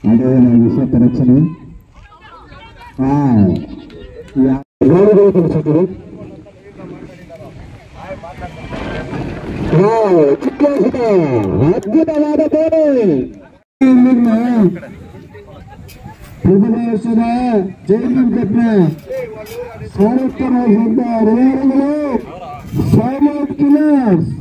ಆಟಗಾರನ ವಿಷಯ ರಕ್ಷಣೆ ಅದ್ಭುತವಾದ ಪ್ರಥಮ ವರ್ಷದ ಜೈಲಿಂಗ್ ಕಟ್ನ ಸ್ವಾಗತ ಸಾಮೂಹಿಕ ಕಿಲ್ಲರ್ಸ್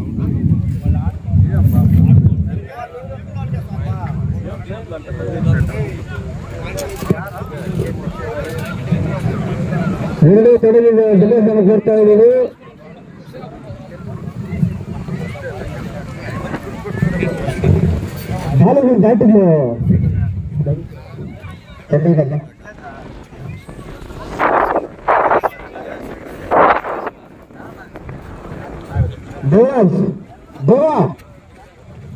ಎರಡೂ ಕಡೆಯಿಂದ ಡಿಲೇಸನ್ನು ಕೊಡ್ತಾ ಇದ್ದೀವಿ. ಬಾಲಗಳು ದಾಟಿದ್ಲು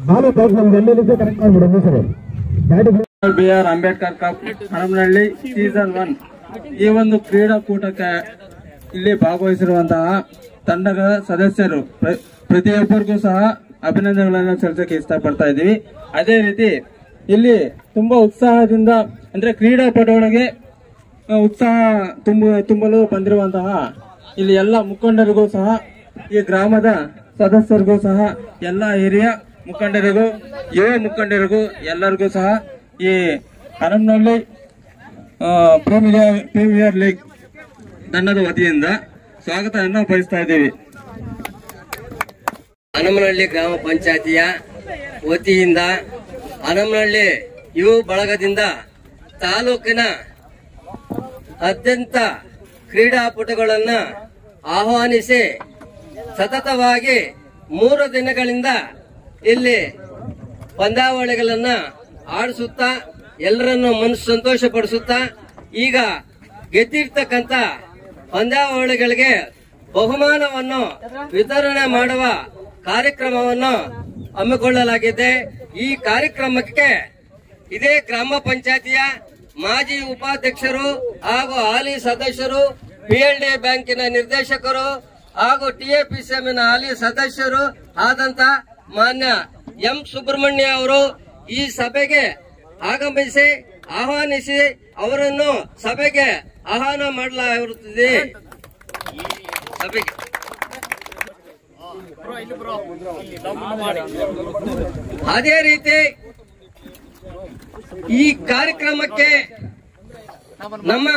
ಬಾಲು ದಾಟ್ ನಮ್ಗೆ ಎಲ್ಲರಿಗೂ ಕರೆಕ್ಟ್ ಮಾಡ್ಬಿಡೋದು sir. BR Ambedkar cup Haramanahalli season 1 ಈ ಒಂದು ಕ್ರೀಡಾಕೂಟಕ್ಕೆ ಇಲ್ಲಿ ಭಾಗವಹಿಸಿರುವಂತಹ ತಂಡದ ಸದಸ್ಯರು ಪ್ರತಿಯೊಬ್ಬರಿಗೂ ಸಹ ಅಭಿನಂದನೆಗಳನ್ನು ಸಲ್ಲಿಸಕ್ಕೆ ಇಷ್ಟಪಡ್ತಾ ಇದ್ದೀವಿ. ಅದೇ ರೀತಿ ಇಲ್ಲಿ ತುಂಬಾ ಉತ್ಸಾಹದಿಂದ ಅಂದ್ರೆ ಕ್ರೀಡಾಪಟುಗಳಿಗೆ ಉತ್ಸಾಹ ತುಂಬಲು ಬಂದಿರುವಂತಹ ಇಲ್ಲಿ ಎಲ್ಲ ಮುಖಂಡರಿಗೂ ಸಹ ಈ ಗ್ರಾಮದ ಸದಸ್ಯರಿಗೂ ಸಹ ಎಲ್ಲ ಹಿರಿಯ ಮುಖಂಡರಿಗೂ ಯುವ ಮುಖಂಡರಿಗೂ ಎಲ್ಲರಿಗೂ ಸಹ ಈ ಹರಮನಹಳ್ಳಿ ಪ್ರೀಮಿಯರ್ ಲೀಗ್ ತಂಡದ ವತಿಯಿಂದ ಸ್ವಾಗತವನ್ನು ಬಯಸ್ತಾ ಇದ್ದೀವಿ. ಹರಮನಹಳ್ಳಿ ಗ್ರಾಮ ಪಂಚಾಯತಿಯ ವತಿಯಿಂದ ಹರಮನಹಳ್ಳಿ ಯುವ ಬಳಗದಿಂದ ತಾಲೂಕಿನ ಅತ್ಯಂತ ಕ್ರೀಡಾಪಟುಗಳನ್ನ ಆಹ್ವಾನಿಸಿ ಸತತವಾಗಿ 3 ದಿನಗಳಿಂದ ಇಲ್ಲಿ ಪಂದ್ಯಾವಳಿಗಳನ್ನ ಆಡಿಸುತ್ತಾ ಎಲ್ಲರನ್ನು ಮನಸ್ಸು ಸಂತೋಷ ಪಡಿಸುತ್ತಾ ಈಗ ಗೆದ್ದಿರ್ತಕ್ಕಂಥ ಪಂದ್ಯಾವಳಿಗಳಿಗೆ ಬಹುಮಾನವನ್ನು ವಿತರಣೆ ಮಾಡುವ ಕಾರ್ಯಕ್ರಮವನ್ನು ಹಮ್ಮಿಕೊಳ್ಳಲಾಗಿದೆ. ಈ ಕಾರ್ಯಕ್ರಮಕ್ಕೆ ಇದೇ ಗ್ರಾಮ ಪಂಚಾಯತಿಯ ಮಾಜಿ ಉಪಾಧ್ಯಕ್ಷರು ಹಾಗೂ ಹಾಲಿ ಸದಸ್ಯರು, PLD ಬ್ಯಾಂಕಿನ ನಿರ್ದೇಶಕರು ಹಾಗೂ TAPCMನ ಹಾಲಿ ಸದಸ್ಯರು ಆದಂತ ಮಾನ್ಯ M ಸುಬ್ರಹ್ಮಣ್ಯ ಅವರು ಈ ಸಭೆಗೆ ಆಗಮಿಸಿ ಆಹ್ವಾನಿಸಿ ಅವರನ್ನು ಸಭೆಗೆ ಆಹ್ವಾನ ಮಾಡಲಾಗಿರುತ್ತದೆ. ಅದೇ ರೀತಿ ಈ ಕಾರ್ಯಕ್ರಮಕ್ಕೆ ನಮ್ಮ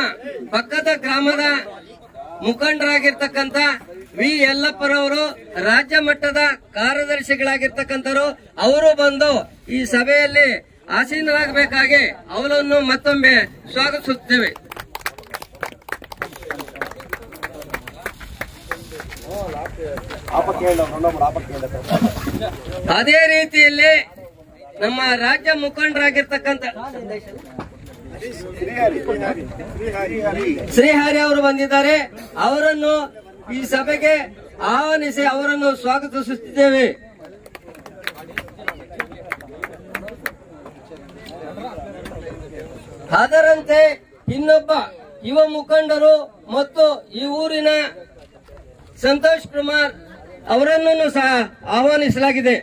ಪಕ್ಕದ ಗ್ರಾಮದ ಮುಖಂಡರಾಗಿರ್ತಕ್ಕಂಥ ವಿ ಯಲ್ಲಪ್ಪರವರು ರಾಜ್ಯ ಮಟ್ಟದ ಕಾರ್ಯದರ್ಶಿಗಳಾಗಿರ್ತಕ್ಕಂಥವರು ಅವರು ಬಂದು ಈ ಸಭೆಯಲ್ಲಿ ಆಸೀನರಾಗಬೇಕಾಗಿ ಅವರನ್ನು ಮತ್ತೊಮ್ಮೆ ಸ್ವಾಗತಿಸುತ್ತೇವೆ. ಅದೇ ರೀತಿಯಲ್ಲಿ ನಮ್ಮ ರಾಜ್ಯ ಮುಖಂಡರಾಗಿರ್ತಕ್ಕಂಥ ಶ್ರೀಹರಿ ಅವರು ಬಂದಿದ್ದಾರೆ. ಅವರನ್ನು ಈ ಸಭೆಗೆ ಆಹ್ವಾನಿಸಿ ಅವರನ್ನು ಸ್ವಾಗತಿಸುತ್ತಿದ್ದೇವೆ. ಅದರಂತೆ ಇನ್ನೊಬ್ಬ ಯುವ ಮುಖಂಡರು ಮತ್ತು ಈ ಊರಿನ ಸಂತೋಷ್ ಕುಮಾರ್ ಅವರನ್ನು ಸಹ ಆಹ್ವಾನಿಸಲಾಗಿದೆ.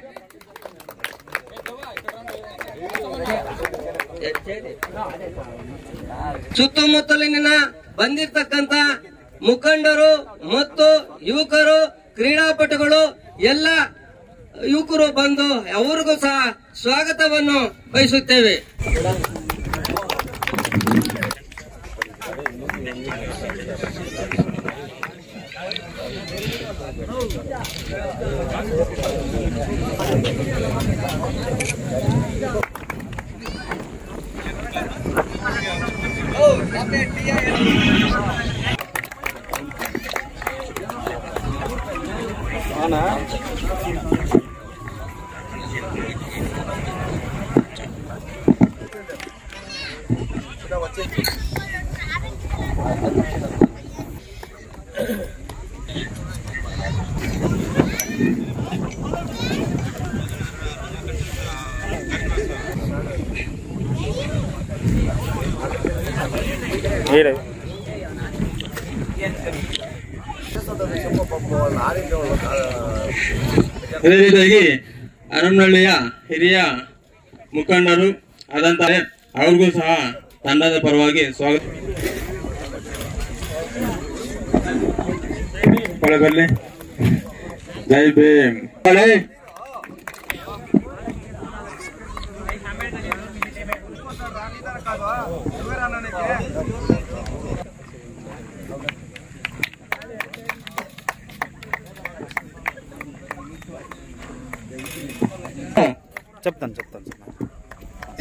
ಸುತ್ತಮುತ್ತಲಿನ ಬಂದಿರತಕ್ಕಂತ ಮುಖಂಡರು ಮತ್ತು ಯುವಕರು, ಕ್ರೀಡಾಪಟುಗಳು ಎಲ್ಲ ಯುವಕರು ಬಂದು ಅವರಿಗೂ ಸಹ ಸ್ವಾಗತವನ್ನು ಬಯಸುತ್ತೇವೆ. ಇದೇ ರೀತಿಯಾಗಿ ಹರಮನಹಳ್ಳಿಯ ಹಿರಿಯ ಮುಖಂಡರು ಆದಂತಹ ಅವ್ರಿಗೂ ಸಹ ತಂಡದ ಪರವಾಗಿ ಸ್ವಾಗತ. ಬರಲಿ. ಜೈ ಭೀಮ್. చెప్తాను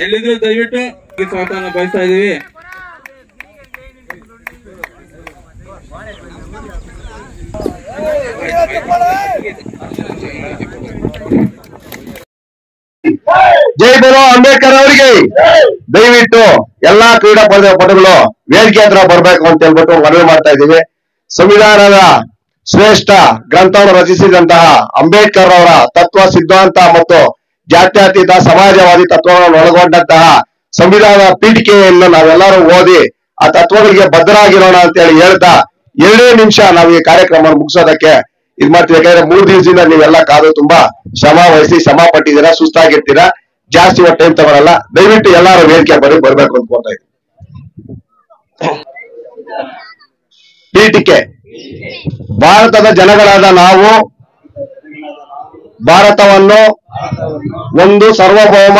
ಎಲ್ಲಿದ್ರು ದಯವಿಟ್ಟು ಸ್ವಾಗತವನ್ನು ಬಯಸ್ತಾ ಇದೀವಿ. ಜೈ ಬೋಲೋ ಅಂಬೇಡ್ಕರ್ ಅವರಿಗೆ. ದಯವಿಟ್ಟು ಎಲ್ಲಾ ಪಟುಗಳು ವೇದಿಕೆ ಹತ್ರ ಬರ್ಬೇಕು ಅಂತ ಹೇಳ್ಬಿಟ್ಟು ಮನವಿ ಮಾಡ್ತಾ ಇದ್ದೀವಿ. ಸಂವಿಧಾನದ ಶ್ರೇಷ್ಠ ಗ್ರಂಥವನ್ನು ರಚಿಸಿದಂತಹ ಅಂಬೇಡ್ಕರ್ ಅವರ ತತ್ವ ಸಿದ್ಧಾಂತ ಮತ್ತು ಜಾತ್ಯತೀತ ಸಮಾಜವಾದಿ ತತ್ವಗಳನ್ನು ಒಳಗೊಂಡಂತಹ ಸಂವಿಧಾನ ಪೀಠಿಕೆಯನ್ನು ನಾವೆಲ್ಲರೂ ಓದಿ ಆ ತತ್ವಗಳಿಗೆ ಬದ್ಧರಾಗಿರೋಣ ಅಂತ ಹೇಳ್ತಾ 2 ನಿಮಿಷ ನಾವು ಈ ಕಾರ್ಯಕ್ರಮ ಮುಗಿಸೋದಕ್ಕೆ ಇದ್ ಮಾಡ್ತೀವಿ. ಯಾಕಂದ್ರೆ 3 ದಿವಸದಿಂದ ನೀವೆಲ್ಲ ಕಾದು ತುಂಬಾ ಶ್ರಮ ವಹಿಸಿ ಶ್ರಮ ಪಟ್ಟಿದ್ದೀರಾ, ಸುಸ್ತಾಗಿರ್ತೀರಾ, ಜಾಸ್ತಿ ಟೈಮ್ ತಗೊಳಲ್ಲ. ದಯವಿಟ್ಟು ಎಲ್ಲಾರು ವೇದಿಕೆ ಬರ್ಬೇಕು ಅಂತ ಕೋರ್ತಾ ಇದ್ದೀವಿ. ಪೀಠಿಕೆ. ಭಾರತದ ಜನಗಳಾದ ನಾವು ಭಾರತವನ್ನು ಒಂದು ಸಾರ್ವಭೌಮ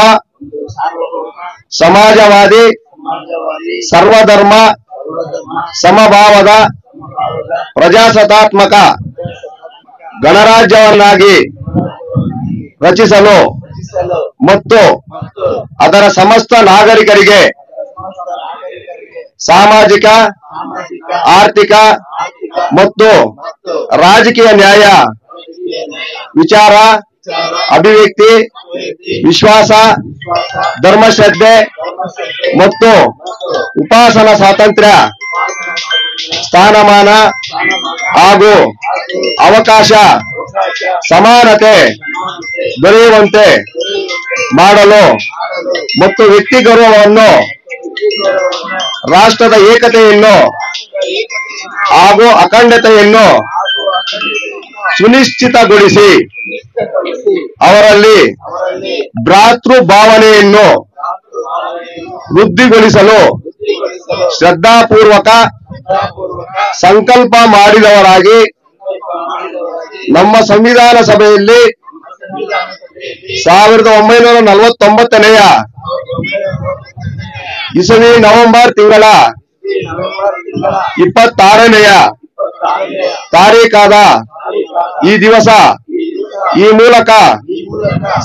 ಸಮಾಜವಾದಿ ಸರ್ವಧರ್ಮ ಸಮಭಾವದ ಪ್ರಜಾಸತ್ತಾತ್ಮಕ ಗಣರಾಜ್ಯವನ್ನಾಗಿ ರಚಿಸಲು ಮತ್ತು ಅದರ ಸಮಸ್ತ ನಾಗರಿಕರಿಗೆ ಸಾಮಾಜಿಕ, ಆರ್ಥಿಕ ಮತ್ತು ರಾಜಕೀಯ ನ್ಯಾಯ, ವಿಚಾರ, ಅಭಿವ್ಯಕ್ತಿ, ವಿಶ್ವಾಸ, ಧರ್ಮಶ್ರದ್ಧೆ ಮತ್ತು ಉಪಾಸನಾ ಸ್ವಾತಂತ್ರ್ಯ, ಸ್ಥಾನಮಾನ ಹಾಗೂ ಅವಕಾಶ ಸಮಾನತೆ ದೊರೆಯುವಂತೆ ಮಾಡಲು ಮತ್ತು ವ್ಯಕ್ತಿ ಗೌರವವನ್ನು, ರಾಷ್ಟ್ರದ ಏಕತೆಯನ್ನು ಹಾಗೂ ಅಖಂಡತೆಯನ್ನು ಸುನಿಶ್ಚಿತಗೊಳಿಸಿ ಅವರಲ್ಲಿ ಭ್ರಾತೃ ಭಾವನೆಯನ್ನು ವೃದ್ಧಿಗೊಳಿಸಲು ಶ್ರದ್ಧಾಪೂರ್ವಕ ಸಂಕಲ್ಪ ಮಾಡಿದವರಾಗಿ ನಮ್ಮ ಸಂವಿಧಾನ ಸಭೆಯಲ್ಲಿ 1949ನೇ ಇಸವಿ ನವೆಂಬರ್ ತಿಂಗಳ 26ನೇ ತಾರೀಖಾದ ಈ ದಿವಸ ಈ ಮೂಲಕ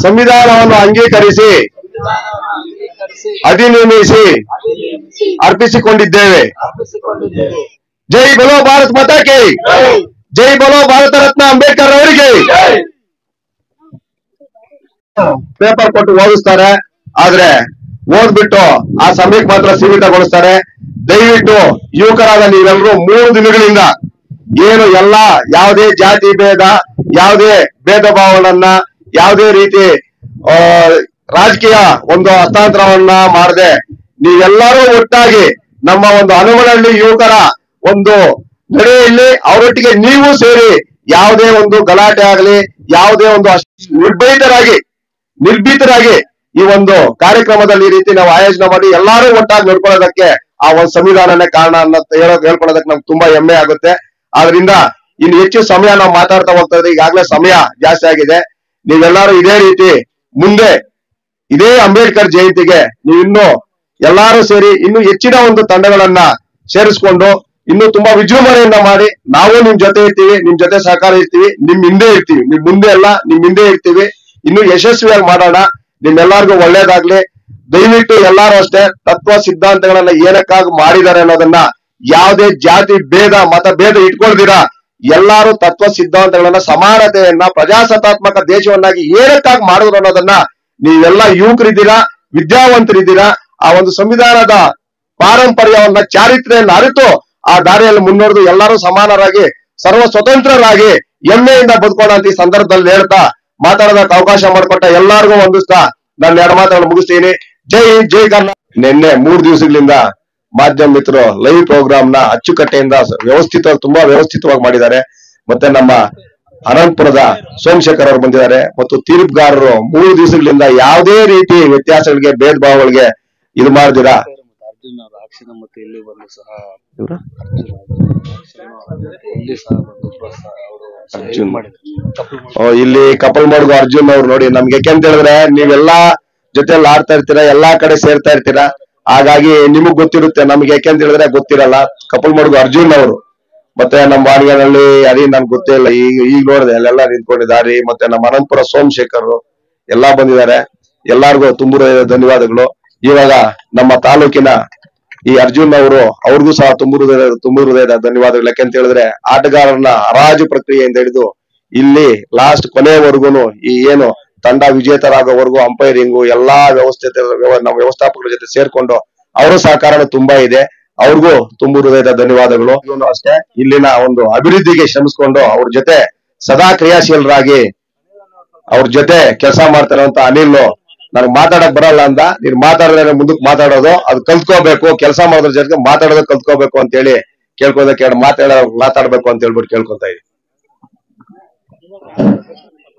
ಸಂವಿಧಾನವನ್ನು ಅಂಗೀಕರಿಸಿ ಅಧಿನಿಯಮಿಸಿ ಅರ್ಪಿಸಿಕೊಂಡಿದ್ದೇವೆ. ಜೈ ಬೋಲೋ ಭಾರತ್ ಮಾತಾ ಕಿ ಜೈ ಬೋಲೋ ಭಾರತ ರತ್ನ ಅಂಬೇಡ್ಕರ್ ಅವರಿಗೆ. ಪೇಪರ್ ಕೊಟ್ಟು ಓದಿಸ್ತಾರೆ, ಆದ್ರೆ ಓದ್ಬಿಟ್ಟು ಆ ಸಮಯಕ್ಕೆ ಮಾತ್ರ ಸೀಮಿತಗೊಳಿಸ್ತಾರೆ. ದಯವಿಟ್ಟು ಯುವಕರಾದ ನೀವೆಲ್ಲರೂ 3 ದಿನಗಳಿಂದ ಏನು ಯಾವುದೇ ಜಾತಿ ಭೇದ, ಯಾವುದೇ ಭೇದ ಭಾವನನ್ನ, ಯಾವುದೇ ರೀತಿ ರಾಜಕೀಯ ಒಂದು ಹಸ್ತಾಂತರವನ್ನ ಮಾಡದೆ ನೀವೆಲ್ಲರೂ ಒಟ್ಟಾಗಿ ನಮ್ಮ ಒಂದು ಹನುಮನಹಳ್ಳಿ ಯುವಕರ ಒಂದು ನಡೆಯಲ್ಲಿ ಅವರೊಟ್ಟಿಗೆ ನೀವು ಸೇರಿ ಯಾವುದೇ ಒಂದು ಗಲಾಟೆ ಆಗಲಿ, ಯಾವುದೇ ಒಂದು ನಿರ್ಭೀತರಾಗಿ ಈ ಒಂದು ಕಾರ್ಯಕ್ರಮದಲ್ಲಿ ಈ ರೀತಿ ನಾವು ಆಯೋಜನೆ ಮಾಡಿ ಎಲ್ಲರೂ ಒಟ್ಟಾಗಿ ನೋಡ್ಕೊಳ್ಳೋದಕ್ಕೆ ಆ ಒಂದು ಸಂವಿಧಾನನೇ ಕಾರಣ ಅನ್ನೋ ಹೇಳ್ಕೊಳ್ಳೋದಕ್ಕೆ ನಮ್ಗೆ ತುಂಬಾ ಹೆಮ್ಮೆ ಆಗುತ್ತೆ. ಆದ್ರಿಂದ ಇನ್ನು ಹೆಚ್ಚು ಸಮಯ ನಾವು ಮಾತಾಡ್ತಾ ಹೋಗ್ತಾ ಇದ್ರೆ ಈಗಾಗಲೇ ಸಮಯ ಜಾಸ್ತಿ ಆಗಿದೆ. ನೀವೆಲ್ಲರೂ ಇದೇ ರೀತಿ ಮುಂದೆ ಇದೇ ಅಂಬೇಡ್ಕರ್ ಜಯಂತಿಗೆ ನೀವಿನ್ನೂ ಎಲ್ಲಾರು ಸೇರಿ ಇನ್ನೂ ಹೆಚ್ಚಿನ ಒಂದು ತಂಡಗಳನ್ನ ಸೇರಿಸ್ಕೊಂಡು ಇನ್ನು ತುಂಬಾ ವಿಜೃಂಭಣೆಯಿಂದ ಮಾಡಿ ನಾವು ನಿಮ್ ಜೊತೆ ಇರ್ತೀವಿ, ನಿಮ್ ಜೊತೆ ಸಹಕಾರ ಇರ್ತೀವಿ, ನಿಮ್ ಹಿಂದೆ ಇರ್ತೀವಿ. ನಿಮ್ ಮುಂದೆ ಅಲ್ಲ, ನಿಮ್ ಹಿಂದೆ ಇರ್ತೀವಿ. ಇನ್ನು ಯಶಸ್ವಿಯಾಗಿ ಮಾಡೋಣ. ನಿಮ್ಮೆಲ್ಲರಿಗೂ ಒಳ್ಳೇದಾಗ್ಲಿ. ದಯವಿಟ್ಟು ಎಲ್ಲಾರು ಅಷ್ಟೇ ತತ್ವ ಸಿದ್ಧಾಂತಗಳನ್ನ ಏನಕ್ಕಾಗಿ ಮಾಡಿದ್ದಾರೆ ಅನ್ನೋದನ್ನ ಯಾವುದೇ ಜಾತಿ ಭೇದ ಮತ ಭೇದ ಇಟ್ಕೊಳ್ದಿರಾ ಎಲ್ಲಾರು ತತ್ವ ಸಿದ್ಧಾಂತಗಳನ್ನ, ಸಮಾನತೆಯನ್ನ, ಪ್ರಜಾಸತ್ತಾತ್ಮಕ ದೇಶವನ್ನಾಗಿ ಏನಕ್ಕಾಗಿ ಮಾಡಿದ್ರು ಅನ್ನೋದನ್ನ ನೀವೆಲ್ಲ ಯುವಕರಿದ್ದೀರಾ, ವಿದ್ಯಾವಂತರಿದ್ದೀರಾ. ಆ ಒಂದು ಸಂವಿಧಾನದ ಪಾರಂಪರ್ಯವನ್ನ, ಚಾರಿತ್ರೆಯನ್ನು ಅರಿತು ಆ ದಾರಿಯಲ್ಲಿ ಮುನ್ನಡೆದು ಎಲ್ಲರೂ ಸಮಾನರಾಗಿ ಸರ್ವ ಸ್ವತಂತ್ರರಾಗಿ ಹೆಮ್ಮೆಯಿಂದ ಬದುಕೋಣ ಅಂತ ಈ ಸಂದರ್ಭದಲ್ಲಿ ಹೇಳ್ತಾ ಮಾತಾಡೋದಕ್ಕೆ ಅವಕಾಶ ಮಾಡಿಕೊಟ್ಟ ಎಲ್ಲರಿಗೂ ವಂದಿಸ್ತಾ ನನ್ನ 2 ಮಾತುಗಳನ್ನು ಮುಗಿಸ್ತೀನಿ. ಜೈ ಜೈ ಕರ್ನಾಟಕ. ನಿನ್ನೆ 3 ದಿವಸಗಳಿಂದ ಮಾಧ್ಯಮ ಮಿತ್ರರು ಲೈವ್ ಪ್ರೋಗ್ರಾಮ್ ನ ಅಚ್ಚುಕಟ್ಟೆಯಿಂದ ತುಂಬಾ ವ್ಯವಸ್ಥಿತವಾಗಿ ಮಾಡಿದ್ದಾರೆ. ಮತ್ತೆ ನಮ್ಮ ಅನಂತಪುರದ ಸೋಮಶೇಖರ್ ಅವರು ಬಂದಿದ್ದಾರೆ ಮತ್ತು ತೀರ್ಪುಗಾರರು 3 ದಿವಸಗಳಿಂದ ಯಾವುದೇ ರೀತಿ ವ್ಯತ್ಯಾಸಗಳಿಗೆ ಭೇದ ಭಾವಗಳಿಗೆ ಇದು ಮಾಡ್ದಿರಾ ಇಲ್ಲಿ ಕಪಲ್ ಮಡ್ಗು ಅರ್ಜುನ್ ಅವ್ರು ನೋಡಿ ನಮ್ಗೆ ಯಾಕೆಂತ ಹೇಳಿದ್ರೆ ನೀವೆಲ್ಲಾ ಜೊತೆಲಿ ಆಡ್ತಾ ಇರ್ತೀರಾ, ಎಲ್ಲಾ ಕಡೆ ಸೇರ್ತಾ ಇರ್ತೀರಾ, ಹಾಗಾಗಿ ನಿಮಗ್ ಗೊತ್ತಿರುತ್ತೆ. ನಮ್ಗೆ ಯಾಕೆಂತ ಹೇಳಿದ್ರೆ ಗೊತ್ತಿರಲ್ಲ. ಕಪಲ್ ಮಡ್ಗು ಅರ್ಜುನ್ ಅವರು ಮತ್ತೆ ನಮ್ಮ ಬಾಡಿಗೆನಲ್ಲಿ ಅದೇ ನನ್ಗೆ ಗೊತ್ತೇ ಇಲ್ಲ. ಈಗ ನೋಡಿದೆ ಅಲ್ಲೆಲ್ಲ ನಿಂತ್ಕೊಂಡಿದ್ದಾರೆ. ಮತ್ತೆ ನಮ್ಮ ಅನಂತಪುರ ಸೋಮಶೇಖರ್ ಎಲ್ಲಾ ಬಂದಿದ್ದಾರೆ. ಎಲ್ಲಾರ್ಗು ತುಂಬ ಧನ್ಯವಾದಗಳು. ಇವಾಗ ನಮ್ಮ ತಾಲೂಕಿನ ಈ ಅರ್ಜುನ್ ಅವರು ಅವ್ರಿಗೂ ಸಹ ತುಂಬ ಹೃದಯದ ಧನ್ಯವಾದಗಳು. ಯಾಕೆಂತ ಹೇಳಿದ್ರೆ ಆಟಗಾರರನ್ನ ಹರಾಜು ಪ್ರಕ್ರಿಯೆಯಿಂದ ಹಿಡಿದು ಇಲ್ಲಿ ಲಾಸ್ಟ್ ಕೊನೆಯವರೆಗೂ ಈ ಏನು ತಂಡ ವಿಜೇತರಾಗೋವರೆಗೂ ಅಂಪೈರಿಂಗು ಎಲ್ಲಾ ನಮ್ಮ ವ್ಯವಸ್ಥಾಪಕರ ಜೊತೆ ಸೇರ್ಕೊಂಡು ಅವರ ಸಹಕಾರ ತುಂಬಾ ಇದೆ. ಅವ್ರಿಗೂ ತುಂಬ ಹೃದಯದ ಧನ್ಯವಾದಗಳು. ಅಷ್ಟೇ ಇಲ್ಲಿನ ಒಂದು ಅಭಿವೃದ್ಧಿಗೆ ಶ್ರಮಿಸ್ಕೊಂಡು ಅವ್ರ ಜೊತೆ ಸದಾ ಕ್ರಿಯಾಶೀಲರಾಗಿ ಅವ್ರ ಜೊತೆ ಕೆಲಸ ಮಾಡ್ತಾರಂತ ಅನಿಲ್ ನನಗ್ ಮಾತಾಡಕ್ ಬರಲ್ಲ ಅಂದ. ನೀನ್ ಮಾತಾಡಿದ್ರೆ ಮುಂದಕ್ಕೆ ಮಾತಾಡೋದು ಅದು ಕಲ್ತ್ಕೋಬೇಕು, ಕೆಲಸ ಮಾಡೋದ್ರ ಜೊತೆಗೆ ಮಾತಾಡೋದು ಕಲ್ತ್ಕೋಬೇಕು ಅಂತ ಹೇಳಿ ಕೇಳ್ಕೋದಕ್ಕೆ ಮಾತಾಡ್ಬೇಕು ಅಂತ ಹೇಳ್ಬಿಟ್ಟು ಕೇಳ್ಕೊಂತ ಇದ್ದೀನಿ.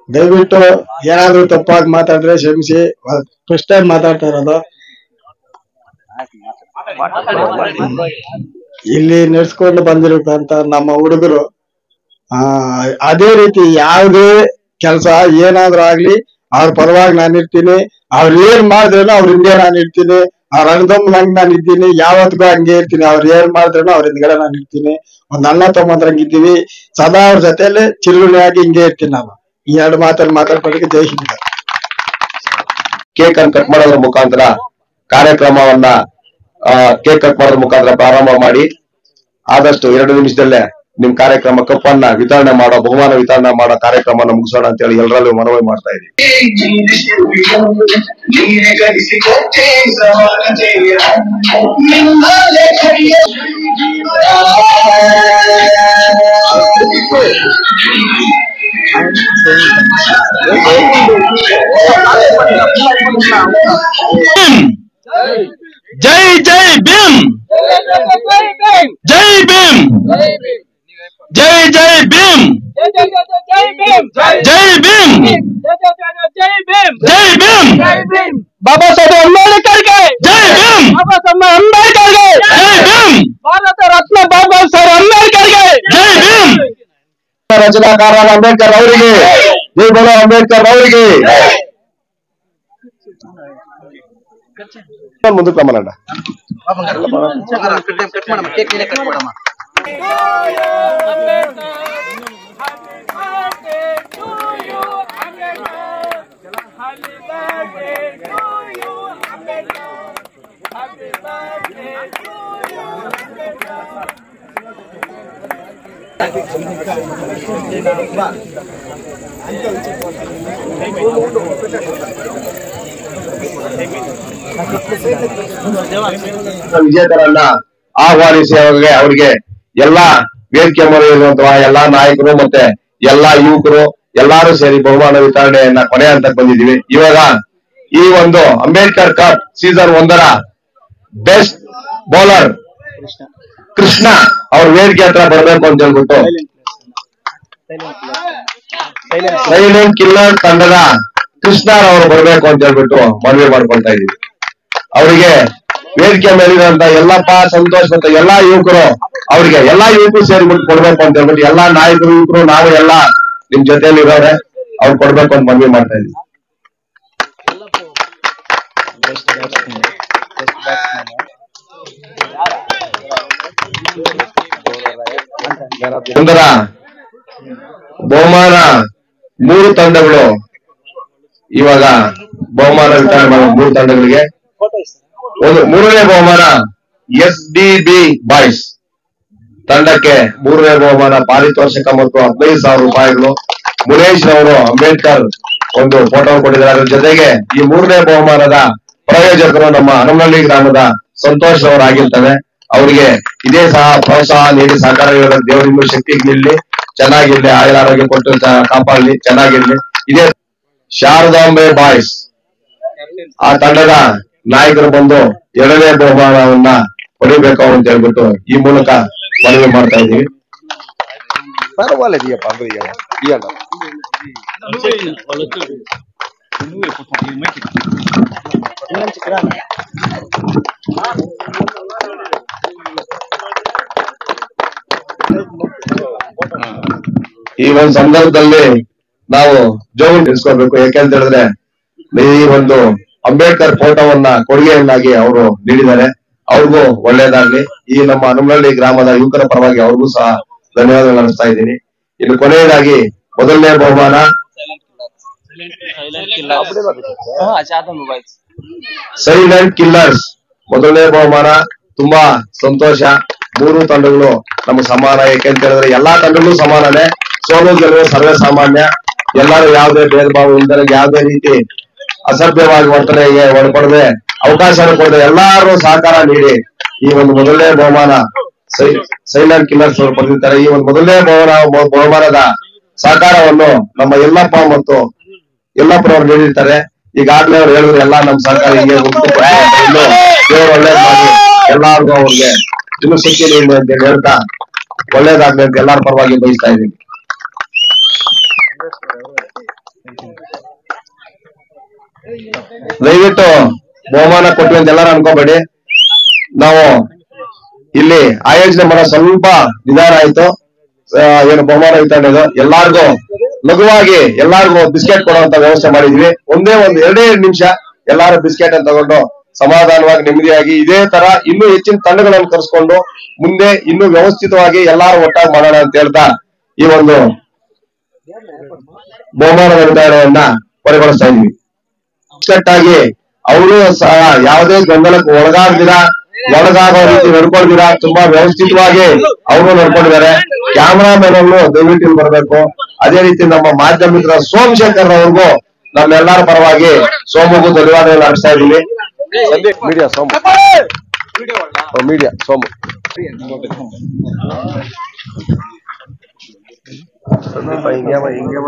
ದಯವಿಟ್ಟು ಏನಾದ್ರೂ ತಪ್ಪಾಗಿ ಮಾತಾಡಿದ್ರೆ ಕ್ಷಮಿಸಿ. ಫಸ್ಟ್ ಟೈಮ್ ಮಾತಾಡ್ತಾ ಇರೋದು. ಇಲ್ಲಿ ನಡೆಸ್ಕೊಂಡು ಬಂದಿರುತ್ತಂತ ನಮ್ಮ ಹುಡುಗರು ಅದೇ ರೀತಿ ಯಾವುದೇ ಕೆಲಸ ಏನಾದ್ರೂ ಆಗ್ಲಿ ಅವ್ರ ಪರವಾಗಿ ನಾನು ಇರ್ತೀನಿ. ಅವ್ರು ಏನ್ ಮಾಡಿದ್ರೇನು ಅವ್ರ ಹಿಂದೆ ನಾನು ಇರ್ತೀನಿ. ಅವ್ರ ಅಣ್ಣದಮ್ಮಂಗ್ ನಾನು ಇದ್ದೀನಿ, ಯಾವತ್ತಿಗೂ ಹಂಗೆ ಇರ್ತೀನಿ. ಅವ್ರು ಏನ್ ಮಾಡಿದ್ರೇನು ಅವ್ರ ಹಿಂದ್ಗಡೆ ನಾನು ಇರ್ತೀನಿ. ಒಂದ್ ಅಣ್ಣ ತಮ್ಮಂದ್ರಂಗ್ ಇದ್ದೀವಿ. ಸದಾ ಅವ್ರ ಜೊತೆಲಿ ಚಿರುಣಿಯಾಗಿ ಹಿಂಗೆ ಇರ್ತೀನಿ. ನಾನು ಈ 2 ಮಾತಲ್ಲಿ ಮಾತಾಡ್ಕೊಳ್ಳಿಕ್ಕೆ ಜೈ ಹಿಂದ್. ಕೇಕ್ ಅನ್ನು ಕಟ್ ಮಾಡೋದ್ರ ಮುಖಾಂತರ ಕಾರ್ಯಕ್ರಮವನ್ನ ಕೇಕ್ ಕಟ್ ಮಾಡೋದ್ರ ಮುಖಾಂತರ ಪ್ರಾರಂಭ ಮಾಡಿ ಆದಷ್ಟು 2 ನಿಮಿಷದಲ್ಲೇ ನಿಮ್ ಕಾರ್ಯಕ್ರಮ ಕಪ್ಪನ್ನ ವಿತರಣೆ ಮಾಡೋ ಬಹುಮಾನ ವಿತರಣೆ ಮಾಡೋ ಕಾರ್ಯಕ್ರಮನ ಮುಗಿಸೋಣ ಅಂತ ಹೇಳಿ ಎಲ್ಲರಲ್ಲೂ ಮನವಿ ಮಾಡ್ತಾ ಇದ್ದೀವಿ. ಜೈ ಜೈ ಭೀಮ್, ಜೈ ಭೀಮ್, ಜೈ ಜೈ ಭೀಮ್, ಜೈ ಭೀಮ್, ಜೈ ಭೀಮ್, ಬಾಬಾ ಸಾಹೇಬ್ ಅಂಬೇಡ್ಕರ್ಗೆ ಜೈ ಭೀಮ್, ಬಾಬಾ ಸಾಹೇಬ್ ಅಂಬೇಡ್ಕರ್ಗೆ ಜೈ ಭೀಮ್, ಭಾರತ ರತ್ನ ಬಾಬಾ ಸಾಹೇಬ್ ಅಂಬೇಡ್ಕರ್ಗೆ ಜೈ ಭೀಮ್, ರಚನಾಕಾರ ಅಂಬೇಡ್ಕರ್ ಅವರಿಗೆ ಜೈ ಬೋಲೋ ಅಂಬೇಡ್ಕರ್ ಅವರಿಗೆ. ಮುಂದಕ್ಕೆ ಮನಂಡ ವಿಜೇತರನ್ನ ಆಹ್ವಾನಿಸಿ ಅವರಿಗೆ ಎಲ್ಲಾ ವೇದಿಕೆ ಮೇಲೆ ಇರುವಂತಹ ಎಲ್ಲಾ ನಾಯಕರು ಮತ್ತೆ ಎಲ್ಲಾ ಯುವಕರು ಎಲ್ಲಾರು ಸೇರಿ ಬಹುಮಾನ ವಿತರಣೆಯನ್ನ ಕೊನೆ ಹಂತಕ್ಕೆ ಬಂದಿದ್ದೀವಿ. ಇವಾಗ ಈ ಒಂದು ಅಂಬೇಡ್ಕರ್ ಕಪ್ ಸೀಸನ್ 1ರ ಬೆಸ್ಟ್ ಬೌಲರ್ ಕೃಷ್ಣ ಅವ್ರ ವೇದಿಕೆ ಹತ್ರ ಬರ್ಬೇಕು ಅಂತ ಹೇಳ್ಬಿಟ್ಟು ಸೈಲೆಂಟ್ ಕಿಲ್ಲರ್ ತಂಡದ ಕೃಷ್ಣ ಅವರು ಬರ್ಬೇಕು ಅಂತ ಹೇಳ್ಬಿಟ್ಟು ಮನವಿ ಮಾಡ್ಕೊಳ್ತಾ ಇದೀವಿ. ಅವರಿಗೆ ವೇದಿಕೆ ಮೇಲಿರುವಂತ ಎಲ್ಲಪ್ಪ ಸಂತೋಷ್ ಮತ್ತೆ ಎಲ್ಲಾ ಯುವಕರು ಅವ್ರಿಗೆ ಎಲ್ಲಾ ಯುವಕರು ಸೇರಿಬಿಟ್ಟು ಕೊಡ್ಬೇಕು ಅಂತ ಹೇಳ್ಬಿಟ್ಟು ಎಲ್ಲಾ ನಾಯಕರು ಯುವಕರು ನಾವು ಎಲ್ಲಾ ನಿಮ್ ಜೊತೆಯಲ್ಲಿ ಇರೋರೆ ಅವ್ರು ಕೊಡ್ಬೇಕು ಅಂತ ಮನವಿ ಮಾಡ್ತಾ ಇದೀವಿ. ಒಂದರ ಬಹುಮಾನ 3 ತಂಡಗಳು ಇವಾಗ ಬಹುಮಾನ ವಿತರಣೆ ಮಾಡೋ 3 ತಂಡಗಳಿಗೆ. ಮೂರನೇ ಬಹುಮಾನ SDB ಬಾಯ್ಸ್ ತಂಡಕ್ಕೆ 3ನೇ ಬಹುಮಾನ ಪಾರಿತೋಷಕ ಮತ್ತು 15,000 ರೂಪಾಯಿಗಳು. ಮುನೇಶ್ ಅವರು ಅಂಬೇಡ್ಕರ್ ಒಂದು ಫೋಟೋ ಕೊಟ್ಟಿದ್ದಾರೆ. ಅದ್ರ ಜೊತೆಗೆ ಈ 3ನೇ ಬಹುಮಾನದ ಪ್ರಾಯೋಜಕರು ನಮ್ಮ ಹನುಮನಹಳ್ಳಿ ಗ್ರಾಮದ ಸಂತೋಷ್ ಅವರಾಗಿರ್ತಾರೆ. ಅವರಿಗೆ ಇದೇ ಸಹ ಪ್ರೋತ್ಸಾಹ ನೀಡಿ ಸಹಕಾರ ನೀಡೋದ ದೇವರಿಂದ ಶಕ್ತಿ ನಿಲ್ಲಿ, ಚೆನ್ನಾಗಿರ್ಲಿ, ಆಯುರ ಆರೋಗ್ಯ ಕೊಟ್ಟು ಕಾಪಾಡಲಿ, ಚೆನ್ನಾಗಿರ್ಲಿ. ಇದೇ ಶಾರದಾಂಬೆ ಬಾಯ್ಸ್ ಆ ತಂಡದ ನಾಯಕರು ಬಂದು 2ನೇ ಬಹುಮಾನವನ್ನ ಪಡಿಬೇಕು ಅಂತ ಹೇಳ್ಬಿಟ್ಟು ಈ ಮೂಲಕ ಮನವಿ ಮಾಡ್ತಾ ಇದ್ದೀವಿ. ಪರವಾಗಿಲ್ಲ ಅಣ್ಣ ಈ ಒಂದು ಸಂದರ್ಭದಲ್ಲಿ ನಾವು ಜೋಗ ತಿಳಿಸ್ಕೊಳ್ಬೇಕು. ಯಾಕೆಂತ ಹೇಳಿದ್ರೆ ಈ ಒಂದು ಅಂಬೇಡ್ಕರ್ ಫೋಟೋವನ್ನ ಕೊಡುಗೆಯನ್ನಾಗಿ ಅವರು ನೀಡಿದ್ದಾರೆ. ಅವ್ರಿಗೂ ಒಳ್ಳೇದಾಗ್ಲಿ. ಈ ನಮ್ಮ ಹನುಮನಹಳ್ಳಿ ಗ್ರಾಮದ ಯುವಕರ ಪರವಾಗಿ ಅವ್ರಿಗೂ ಸಹ ಧನ್ಯವಾದಗಳು ಅರ್ಪಿಸ್ತಾ ಇದ್ದೀನಿ. ಇನ್ನು ಕೊನೆಯದಾಗಿ ಮೊದಲನೇ ಬಹುಮಾನ ಸೈಲೆಂಟ್ ಕಿಲ್ಲರ್ಸ್ ಮೊದಲನೇ ಬಹುಮಾನ. ತುಂಬಾ ಸಂತೋಷ. 3 ತಂಡಗಳು ನಮ್ಗೆ ಸಮಾನ. ಯಾಕೆಂತ ಹೇಳಿದ್ರೆ ಎಲ್ಲಾ ತಂಡಗಳು ಸಮಾನನೇ. ಸೋಲು ಗೆಲುವು ಸರ್ವೇ ಸಾಮಾನ್ಯ. ಎಲ್ಲರೂ ಯಾವುದೇ ಭೇದ ಭಾವ ಇಲ್ಲದೆ ಯಾವುದೇ ರೀತಿ ಅಸಭ್ಯವಾಗಿ ವರ್ತನೆಗೆ ಒಳಪಡದೆ ಅವಕಾಶ ಕೊಡದೆ ಎಲ್ಲಾರು ಸಹಕಾರ ನೀಡಿ ಈ ಒಂದು ಮೊದಲನೇ ಬಹುಮಾನ ಸೈಲೆಂಟ್ ಕಿಲ್ಲರ್ಸ್ ಅವರು ಪಡೆದಿದ್ದಾರೆ. ಈ ಒಂದು ಮೊದಲನೇ ಬಹುಮಾನದ ಸಹಕಾರವನ್ನು ನಮ್ಮ ಯಲ್ಲಪ್ಪ ಮತ್ತು ಯಲ್ಲಪ್ಪನವರು ನೀಡಿರ್ತಾರೆ. ಈಗಾಗಲೇ ಅವ್ರು ಹೇಳಿದ್ರು ಎಲ್ಲಾ ನಮ್ಮ ಸಹಕಾರ ಹೀಗೆ ಇನ್ನು ದೇವರು ಒಳ್ಳೇದ್ ಮಾಡಿ ಎಲ್ಲಾರ್ಗು ಅವ್ರಿಗೆ ಇನ್ನು ಶಕ್ತಿ ನೀಡಿ ಅಂತ ಹೇಳ್ತಾ ಒಳ್ಳೇದಾಗ್ಲಿ ಅಂತ ಎಲ್ಲಾರ ಪರವಾಗಿ ಬಯಸ್ತಾ ಇದ್ದೀನಿ. ದಯವಿಟ್ಟು ಬಹುಮಾನ ಕೊಟ್ವಿ ಅಂತ ಎಲ್ಲಾರು ಅನ್ಕೋಬೇಡಿ. ನಾವು ಇಲ್ಲಿ ಆಯೋಜನೆ ಮಾಡೋ ಸ್ವಲ್ಪ ನಿಧಾನ ಆಯ್ತು. ಏನು ಬಹುಮಾನ ವಿತರಣೆದು ಎಲ್ಲಾರ್ಗು ಲಘುವಾಗಿ ಎಲ್ಲಾರ್ಗು ಬಿಸ್ಕೆಟ್ ಕೊಡುವಂತ ವ್ಯವಸ್ಥೆ ಮಾಡಿದ್ವಿ. ಒಂದೇ ಒಂದು 2 ನಿಮಿಷ ಎಲ್ಲಾರು ಬಿಸ್ಕೆಟ್ ಅನ್ನು ತಗೊಂಡು ಸಮಾಧಾನವಾಗಿ ನೆಮ್ಮದಿಯಾಗಿ ಇದೇ ತರ ಇನ್ನೂ ಹೆಚ್ಚಿನ ತಂಡಗಳನ್ನು ಕರೆಸ್ಕೊಂಡು ಮುಂದೆ ಇನ್ನೂ ವ್ಯವಸ್ಥಿತವಾಗಿ ಎಲ್ಲಾರು ಒಟ್ಟಾಗಿ ಮಾಡೋಣ ಅಂತ ಹೇಳ್ತಾ ಈ ಒಂದು ಬಹುಮಾನದ ವಿತರಣೆಯನ್ನ ಕೊನೆಗೊಳಿಸ್ತಾ ಇದ್ವಿ. ಅಚ್ಚುಕಟ್ಟಾಗಿ ಅವರು ಸಹ ಯಾವುದೇ ಗೊಂದಲಕ್ಕೆ ಒಳಗಾಗೋ ರೀತಿ ನಡ್ಕೊಂಡಿದ್ದೀರಾ. ತುಂಬಾ ವ್ಯವಸ್ಥಿತವಾಗಿ ಅವರು ನಡ್ಕೊಂಡಿದ್ದಾರೆ. ಕ್ಯಾಮರಾಮನ್ ಅನ್ನು ದಯವಿಟ್ಟು ಇಲ್ಲಿ ಬರಬೇಕು. ಅದೇ ರೀತಿ ನಮ್ಮ ಮಾಧ್ಯಮ ಮಿತ್ರ ಸೋಮಶೇಖರ್ ಅವ್ರಿಗೂ ನಮ್ಮೆಲ್ಲರ ಪರವಾಗಿ ಸೋಮಗೂ ಧನ್ಯವಾದಗಳು ಅರ್ಪಿಸ್ತಾ ಇದ್ದೀವಿ. ಮೀಡಿಯಾ ಸೋಮು ಹಿಂಗೆ